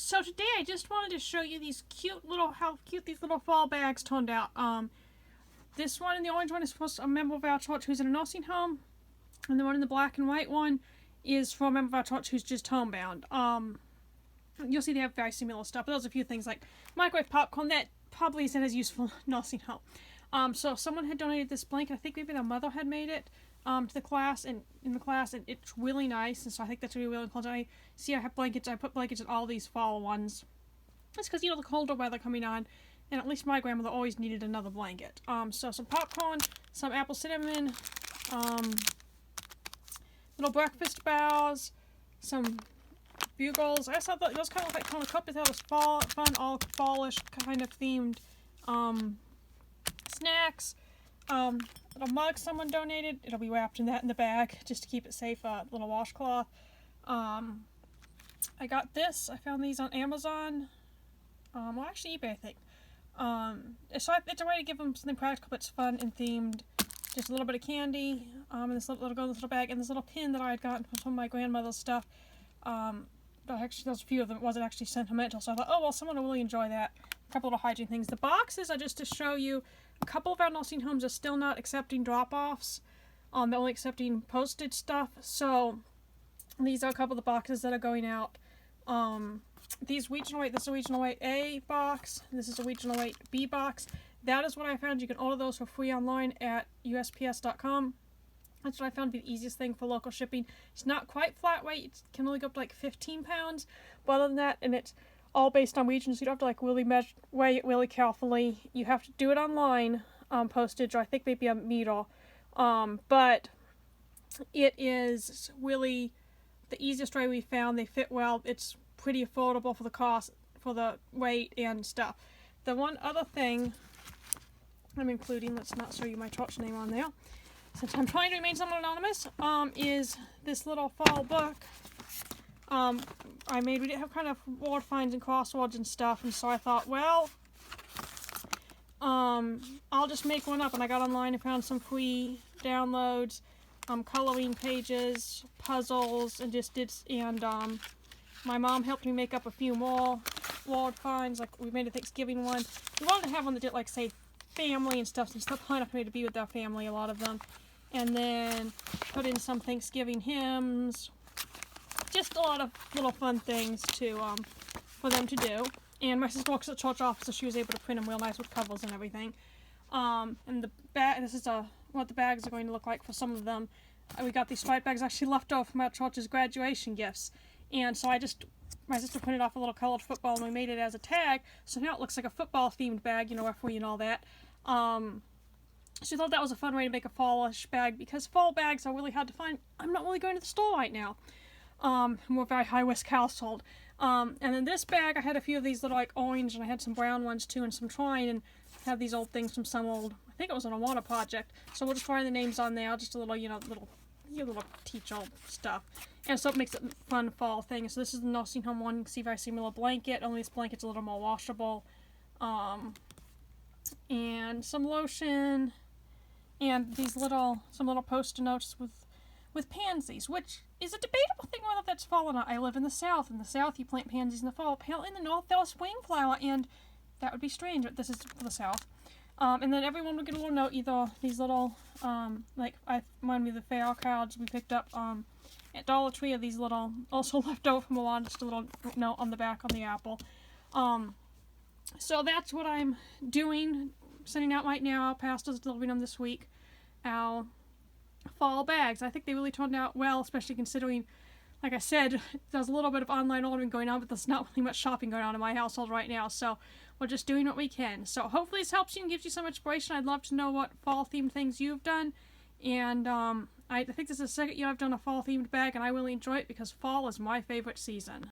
So today I just wanted to show you these how cute these little fall bags turned out. This one and the orange one is supposed to a member of our church who's in a nursing home, and the one in the black and white one is for a member of our church who's just homebound. You'll see they have very similar stuff, but there's a few things like microwave popcorn that probably isn't as useful nursing home. So someone had donated this blanket. I think maybe their mother had made it to the class and it's really nice, and so I think that's really cool. I have blankets. I put blankets in all these fall ones. It's because, you know, the colder weather coming on, and at least my grandmother always needed another blanket. So some popcorn, some apple cinnamon, little breakfast boughs, some bugles. I thought those kind of like kind of cup. I thought it was fun, all fallish kind of themed snacks. Little mug someone donated. It'll be wrapped in that in the bag just to keep it safe. Little washcloth. I got this. I found these on Amazon. Well, actually eBay, I think. So it's a way to give them something practical, but it's fun and themed. Just a little bit of candy. And this little go in this little bag, and this little pin that I had gotten from some of my grandmother's stuff. But actually, there's a few of them. It wasn't actually sentimental, so I thought, oh well, someone will really enjoy that. A couple little hygiene things. The boxes are just to show you. A couple of our nursing homes are still not accepting drop-offs. They're only accepting postage stuff. So these are a couple of the boxes that are going out. These regional weight. This is a regional weight A box. This is a regional weight B box. That is what I found. You can order those for free online at USPS.com. That's what I found to be the easiest thing for local shipping. It's not quite flat weight. It can only go up to like 15 pounds. But other than that, and it's all based on regions, so you don't have to like really weigh it really carefully. You have to do it online, postage, or I think maybe a meter. But it is really the easiest way we found. They fit well. It's pretty affordable for the cost, for the weight and stuff. The one other thing I'm including, let's not show you my church name on there, since I'm trying to remain somewhat anonymous, is this little fall book. We didn't have kind of word finds and crosswords and stuff, and so I thought, well, I'll just make one up, and I got online and found some free downloads, coloring pages, puzzles, and my mom helped me make up a few more word finds. Like, we made a Thanksgiving one. We wanted to have one that did, like, say, family and stuff, since they're planning for me to be with their family, a lot of them. And then put in some Thanksgiving hymns. Just a lot of little fun things to for them to do. And my sister works at the church office, so she was able to print them real nice with covers and everything. And the bag. This is what the bags are going to look like for some of them. We got these striped bags actually left over from our church's graduation gifts, and so my sister printed off a little colored football, and we made it as a tag. So now it looks like a football themed bag, you know, referee and all that. She thought that was a fun way to make a fallish bag, because fall bags are really hard to find. I'm not really going to the store right now. We're a very high-risk household. And then this bag, I had a few of these little like orange, and I had some brown ones too, and some twine, and I have these old things from some old, I think it was on a water project. So we'll just write the names on there, just a little, little teach-all stuff. And so it makes it a fun fall thing. So this is the nursing home one. You can see very similar blanket, only this blanket's a little more washable. And some lotion, and some little post-it notes with pansies, which is a debatable thing whether that's fall or not. I live in the South. In the South, you plant pansies in the fall. Apparently in the North, they're a spring flower, and that would be strange, but this is for the South. And then everyone would get a little note, either these little, like, I remind me of the fair cards we picked up at Dollar Tree, or these little, also left over from Milan, just a little note on the back on the apple. So that's what I'm doing, sending out right now. Our pastor's delivering them this week. Our fall bags. I think they really turned out well, especially considering, like I said, there's a little bit of online ordering going on, but there's not really much shopping going on in my household right now, so we're just doing what we can. So hopefully this helps you and gives you some inspiration. I'd love to know what fall-themed things you've done, and I think this is the second year I've done a fall-themed bag, and I really enjoy it because fall is my favorite season.